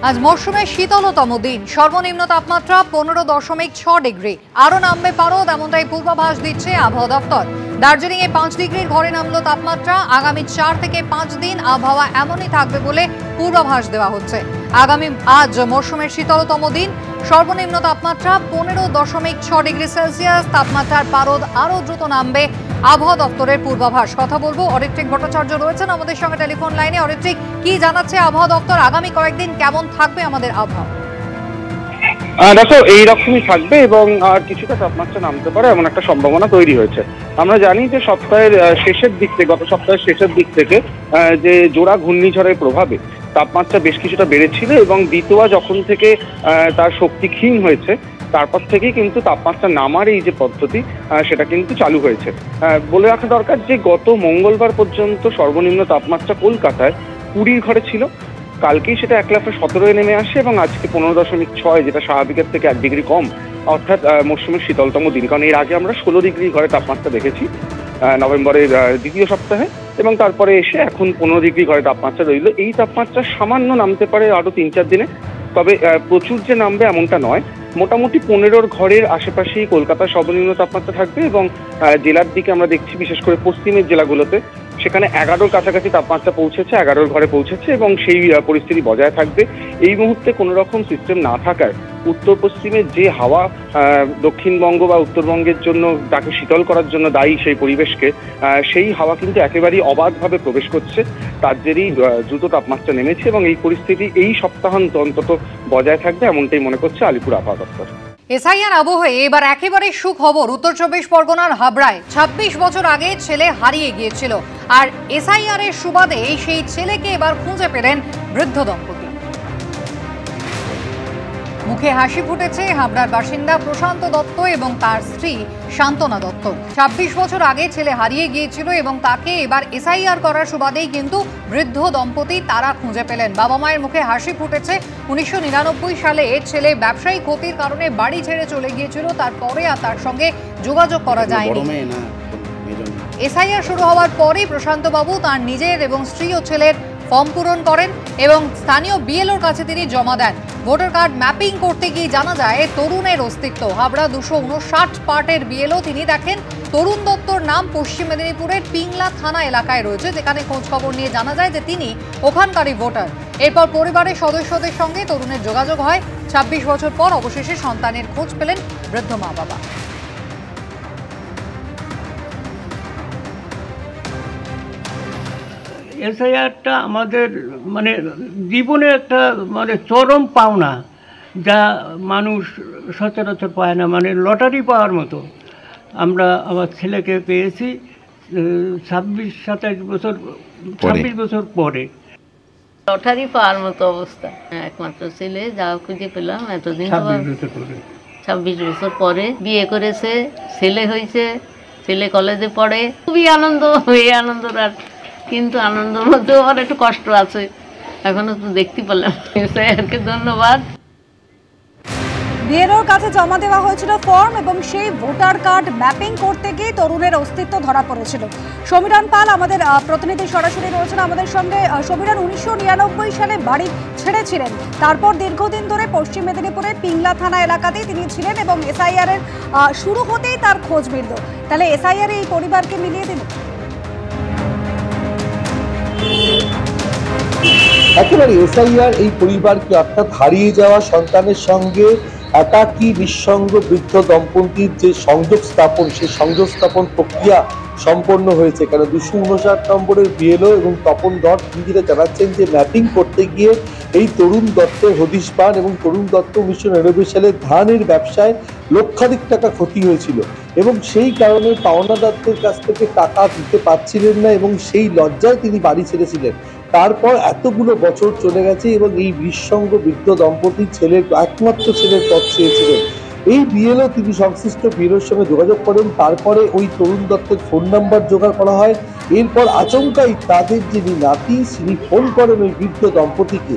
আজ মৌসুমের শীতলতম দিন, সর্বনিম্ন তাপমাত্রা 15.6 ডিগ্রি, আরো নামবে পারদ, এমনটাই পূর্বাভাস দিচ্ছে আবহাওয়া দপ্তর। দার্জিলিং এ 5 ডিগ্রির ঘরে নামলো তাপমাত্রা। আগামী 4 থেকে 5 দিন আবহাওয়া এমনই থাকবে বলে পূর্বাভাস দেওয়া হচ্ছে। আজ মৌসুমের শীতলতম দিন, সর্বনিম্ন তাপমাত্রা 15.6 ডিগ্রি সেলসিয়াস, তাপমাত্রার পারদ আরো দ্রুত নামবে, আবহাওয়া দপ্তরের পূর্বাভাস। কথা বলবো, অরিত্রিক ভট্টাচার্য রয়েছেন আমাদের সঙ্গে টেলিফোন লাইনে। অরিত্রিক, কি জানাচ্ছে আবহাওয়া দপ্তর? আগামী কয়েকদিন কেমন থাকবে আমাদের আবহাওয়া? দেখো, এইরকমই থাকবে এবং আর কিছুটা তাপমাত্রা নামতে পারে এমন একটা সম্ভাবনা তৈরি হয়েছে। আমরা জানি যে সপ্তাহের শেষের দিক থেকে, গত সপ্তাহের শেষের দিক থেকে যে জোড়া ঘূর্ণিঝড়ের প্রভাবে তাপমাত্রা বেশ কিছুটা বেড়েছিল এবং দ্বিতীয় যখন থেকে তার শক্তি ক্ষীণ হয়েছে, তারপর থেকেই কিন্তু তাপমাত্রা নামার এই যে পদ্ধতি সেটা কিন্তু চালু হয়েছে। বলে রাখা দরকার যে গত মঙ্গলবার পর্যন্ত সর্বনিম্ন তাপমাত্রা কলকাতায় 20 ঘরে ছিল। কালকেই সেটা 1.17 নেমে আসে এবং আজকে 15.6, যেটা স্বাভাবিকের থেকে 1 ডিগ্রি কম, অর্থাৎ মৌসুমের শীতলতম দিন। কারণ এর আগে আমরা 16 ডিগ্রি ঘরে তাপমাত্রা দেখেছি নভেম্বরের দ্বিতীয় সপ্তাহে, এবং তারপরে এসে এখন 15 ডিগ্রি ঘরে তাপমাত্রা রইল। এই তাপমাত্রা সামান্য নামতে পারে আরো 3-4 দিনে, তবে প্রচুর যে নামবে এমনটা নয়। মোটামুটি 15 ঘরের আশেপাশেই কলকাতার সর্বনিম্ন তাপমাত্রা থাকবে এবং জেলার দিকে আমরা দেখছি, বিশেষ করে পশ্চিমের জেলাগুলোতে সেখানে 11 কাছাকাছি তাপমাত্রা পৌঁছেছে, 11 ঘরে পৌঁছেছে এবং সেই পরিস্থিতি বজায় থাকবে। এই মুহূর্তে কোনো রকম সিস্টেম না থাকায় উত্তর পশ্চিমের যে হাওয়া দক্ষিণবঙ্গ বা উত্তরবঙ্গের জন্য, তাকে শীতল করার জন্য দায়ী সেই পরিবেশকে, সেই হাওয়া কিন্তু একেবারেই অবাধভাবে প্রবেশ করছে। তার জেরেই দ্রুত তাপমাত্রা নেমেছে এবং এই পরিস্থিতি এই সপ্তাহান্ত অন্তত বজায় থাকবে, এমনটাই মনে করছে আলিপুর আবহাওয়া দপ্তর। এসআইআর আবহে এবার একেবারে সুখবর উত্তর 24 পরগনার হাবড়ায়। 26 বছর আগে ছেলে হারিয়ে গিয়েছিল, আর এসআইআর এর সুবাদে সেই ছেলেকে এবার খুঁজে পেলেন বৃদ্ধ দম্পতি। মুখে হাসি ফুটেছে হাবড়ার বাসিন্দা প্রশান্ত দত্ত এবং তার স্ত্রী শান্তনা দত্ত। 26 বছর আগে ছেলে হারিয়ে গিয়েছিল এবং তাকে এবার এসআইআর করার সুবাদেই কিন্তু বৃদ্ধ দম্পতি তারা খুঁজে পেলেন। বাবা মায়ের মুখে হাসি ফুটেছে। 1999 সালে ছেলে ব্যবসায়িক ক্ষতির কারণে বাড়ি ছেড়ে চলে গিয়েছিল, তারপরে আর তার সঙ্গে যোগাযোগ করা যায়নি। এসআইআর শুরু হওয়ার পরেই প্রশান্ত বাবু তার নিজের এবং স্ত্রী ও ছেলের ফর্ম পূরণ করেন এবং স্থানীয় বিএলওর কাছে তিনি জমা দেন। ভোটার কার্ড ম্যাপিং করতে গিয়ে জানা যায় তরুণের অস্তিত্ব। হাবড়া 259 পার্টের বিএলও তিনি দেখেন তরুণ দত্তর নাম পশ্চিম মেদিনীপুরের পিংলা থানা এলাকায় রয়েছে, যেখানে খোঁজ খবর নিয়ে জানা যায় যে তিনি ওখানকারই ভোটার। এরপর পরিবারের সদস্যদের সঙ্গে তরুণের যোগাযোগ হয়। 26 বছর পর অবশেষে সন্তানের খোঁজ পেলেন বৃদ্ধ মা বাবা। এসআইআরটা আমাদের জীবনে একটা চরম পাওনা, যা মানুষ সচরাচর পায় না, লটারি পাওয়ার মতো। আমরা আমার ছেলেকে পেয়েছি 26-27 বছর 26 বছর পরে। লটারি পাওয়ার মতো অবস্থা। একমাত্র ছেলে, যা খুঁজে পেলাম এতদিন। 26 বছর পরে বিয়ে করেছে, ছেলে হয়েছে, ছেলে কলেজে পড়ে। খুবই আনন্দ, এই আনন্দটা, কিন্তু আনন্দের মধ্যেও আমার একটু কষ্ট আছে। এখনো তো দেখতে পেলাম। স্যারকে ধন্যবাদ। বিএলওর কাছে জমা দেওয়া হয়েছিল ফর্ম এবং সেই ভোটার কার্ড ম্যাপিং করতে গিয়ে তরুণের অস্তিত্ব ধরা পড়েছিল। সমীরণ পাল আমাদের প্রতিনিধি সরাসরি রয়েছেন আমাদের সঙ্গে। সমীরণ, 1999 সালে বাড়ি ছেড়েছিলেন, তারপর দীর্ঘদিন ধরে পশ্চিম মেদিনীপুরের পিংলা থানা এলাকাতেই তিনি ছিলেন এবং এসআইআর এর শুরু হতেই তার খোঁজ মিলল। তাহলে এসআইআর এই পরিবারকে মিলিয়ে দিল। একেবারে এসআইআর এই পরিবারকে, অর্থাৎ হারিয়ে যাওয়া সন্তানের সঙ্গে একাকী নিঃসঙ্গ বৃদ্ধ দম্পতির যে সংযোগ স্থাপন, সেই সংযোগ স্থাপন প্রক্রিয়া সম্পন্ন হয়েছে। কারণ 259 নম্বরের বিএলও এবং তপন দত্ত নিজেরা জানাচ্ছেন যে ম্যাপিং করতে গিয়ে এই তরুণ দত্তের হদিশ পান এবং তরুণ দত্ত 1999 সালে ধানের ব্যবসায় লক্ষাধিক টাকা ক্ষতি হয়েছিল এবং সেই কারণে পাওনাদারদের কাছ থেকে টাকা দিতে পারছিলেন না এবং সেই লজ্জায় তিনি বাড়ি ছেড়েছিলেন। তারপর এতগুলো বছর চলে গেছে এবং এই নিঃসঙ্গ বৃদ্ধ দম্পতি একমাত্র ছেলের পথ চেয়েছিলেন। এই বিএলও তিনি সংশ্লিষ্ট বিএলওর সঙ্গে যোগাযোগ করেন, তারপরে ওই তরুণ দত্তের ফোন নাম্বার জোগাড় করা হয়। এরপর আচমকাই তাদের যিনি নাতি, তিনি ফোন করেন ওই বৃদ্ধ দম্পতিকে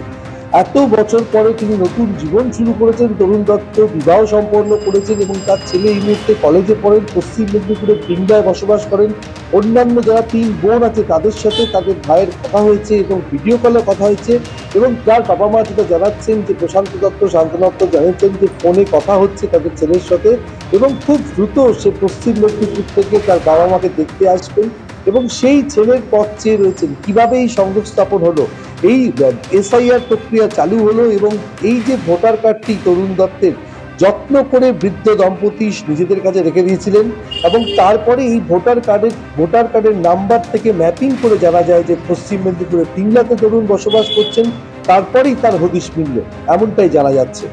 এত বছর পরে তিনি নতুন জীবন শুরু করেছেন। তরুণ দত্ত বিবাহ সম্পন্ন করেছেন এবং তার ছেলে এই মুহূর্তে কলেজে পড়েন, পশ্চিম মেদিনীপুরের পিংলায় বসবাস করেন। অন্যান্য যারা 3 বোন আছে তাদের সাথে তাদের ভাইয়ের কথা হয়েছে এবং ভিডিও কলে কথা হয়েছে এবং তার বাবা মা যেটা জানাচ্ছেন যে প্রশান্ত দত্ত, শান্তনু দত্ত জানিয়েছেন যে ফোনে কথা হচ্ছে তাদের ছেলের সাথে এবং খুব দ্রুত সে পশ্চিম মেদিনীপুর থেকে তার বাবা মাকে দেখতে আসবেন এবং সেই ছেলের পথ চেয়ে রয়েছেন। কিভাবে এই সংযোগ স্থাপন হলো, এই এসআইআর প্রক্রিয়া চালু হলো এবং এই যে ভোটার কার্ডটি তরুণ দত্তের যত্ন করে বৃদ্ধ দম্পতি নিজেদের কাছে রেখে দিয়েছিলেন এবং তারপরে এই ভোটার কার্ডের নাম্বার থেকে ম্যাপিং করে জানা যায় যে পশ্চিম মেদিনীপুরের পিংলাতে তরুণ বসবাস করছেন, তারপরেই তার হদিশ মিলল, এমনটাই জানা যাচ্ছে।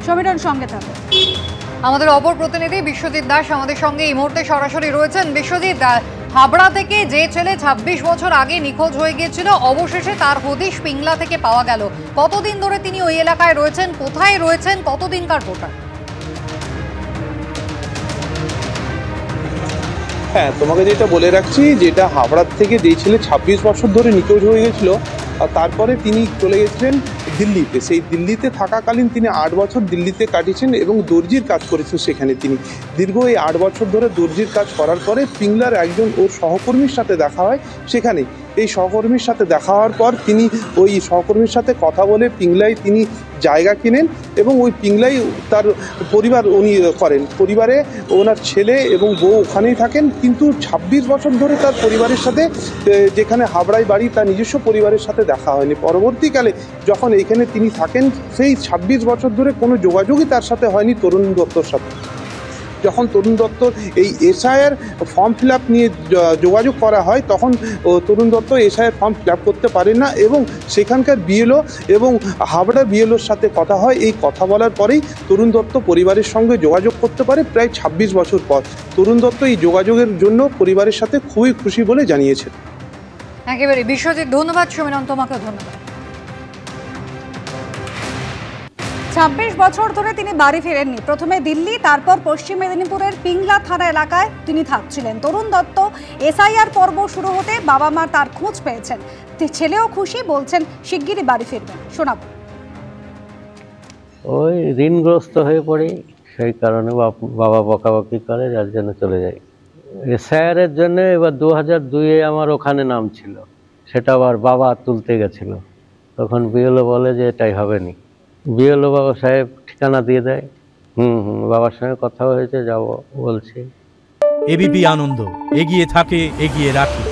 সমীরণ সঙ্গে থাকো। আমাদের অপর প্রতিনিধি বিশ্বজিৎ দাস আমাদের সঙ্গে এই মুহূর্তে সরাসরি রয়েছেন। বিশ্বজিৎ, হাবড়া থেকে যে ছেলে 26 বছর আগে নিখোঁজ হয়ে গিয়েছিল, অবশেষে তার হদিশ পিংলা থেকে পাওয়া গেল। কতদিন ধরে তিনি ওই এলাকায় রয়েছেন, কোথায় রয়েছেন, কতদিনকার ভোটার? হ্যাঁ, তোমাকে যেটা বলে রাখছি, যেটা হাবড়ার থেকে যেই ছেলে 26 বছর ধরে নিখোঁজ হয়ে গেছিল, তারপরে তিনি চলে গেছিলেন দিল্লিতে। সেই দিল্লিতে থাকাকালীন তিনি 8 বছর দিল্লিতে কাটিয়েছেন এবং দর্জির কাজ করেছেন সেখানে। তিনি দীর্ঘ এই 8 বছর ধরে দর্জির কাজ করার পরে পিংলার একজন ওর সহকর্মীর সাথে দেখা হয় সেখানে। এই সহকর্মীর সাথে দেখা হওয়ার পর তিনি ওই সহকর্মীর সাথে কথা বলে পিংলায় তিনি জায়গা কিনেন এবং ওই পিংলাই তার পরিবার উনি করেন। পরিবারে ওনার ছেলে এবং বউ ওখানেই থাকেন, কিন্তু 26 বছর ধরে তার পরিবারের সাথে, যেখানে হাবড়ায় বাড়ি, তার নিজস্ব পরিবারের সাথে দেখা হয়নি। পরবর্তীকালে যখন এখানে তিনি থাকেন, সেই 26 বছর ধরে কোনো যোগাযোগই তার সাথে হয়নি তরুণ দত্তর সাথে। যখন তরুণ দত্তর এই এসআইআর ফর্ম ফিল আপ নিয়ে যোগাযোগ করা হয়, তখন Tarun Dutta SIR form fill up করতে পারেন না এবং সেখানকার বিএলও এবং হাবড়া বিএলওর সাথে কথা হয়। এই কথা বলার পরেই তরুণ দত্ত পরিবারের সঙ্গে যোগাযোগ করতে পারে প্রায় 26 বছর পর। তরুণ দত্ত এই যোগাযোগের জন্য পরিবারের সাথে খুবই খুশি বলে জানিয়েছেন। একেবারে বিশ্বজিৎ, ধন্যবাদ। সমীরণ, তোমাকেও ধন্যবাদ। 26 বছর ধরে তিনি বাড়ি ফেরেননি। প্রথমে দিল্লি, তারপর পশ্চিম মেদিনীপুরের পিংলা থানা এলাকায় তিনি থাকছিলেন। তরুণ দত্ত এসআইআর পর্ব শুরু হতে বাবা মা তার খোঁজ পেয়েছেন। ছেলেও খুশি, বলছেন শিগগিরই বাড়ি ফিরবেন। শোনাব। ওই ঋণগ্রস্ত হয়ে পড়ি, সেই কারণে বাবা বকাবকি করে, যার জন্য চলে যাই। এসআইআরের জন্য এবার 2002-এ আমার ওখানে নাম ছিল, সেটা আবার বাবা তুলতে গেছিল। তখন বিএলও বলে যে এটাই হবে না। বিএলও বাবা সাহেব ঠিকানা দিয়ে দেয়। বাবার সঙ্গে কথা হয়েছে, যাব বলছি। এবিপি আনন্দ, এগিয়ে থাকে, এগিয়ে রাখে।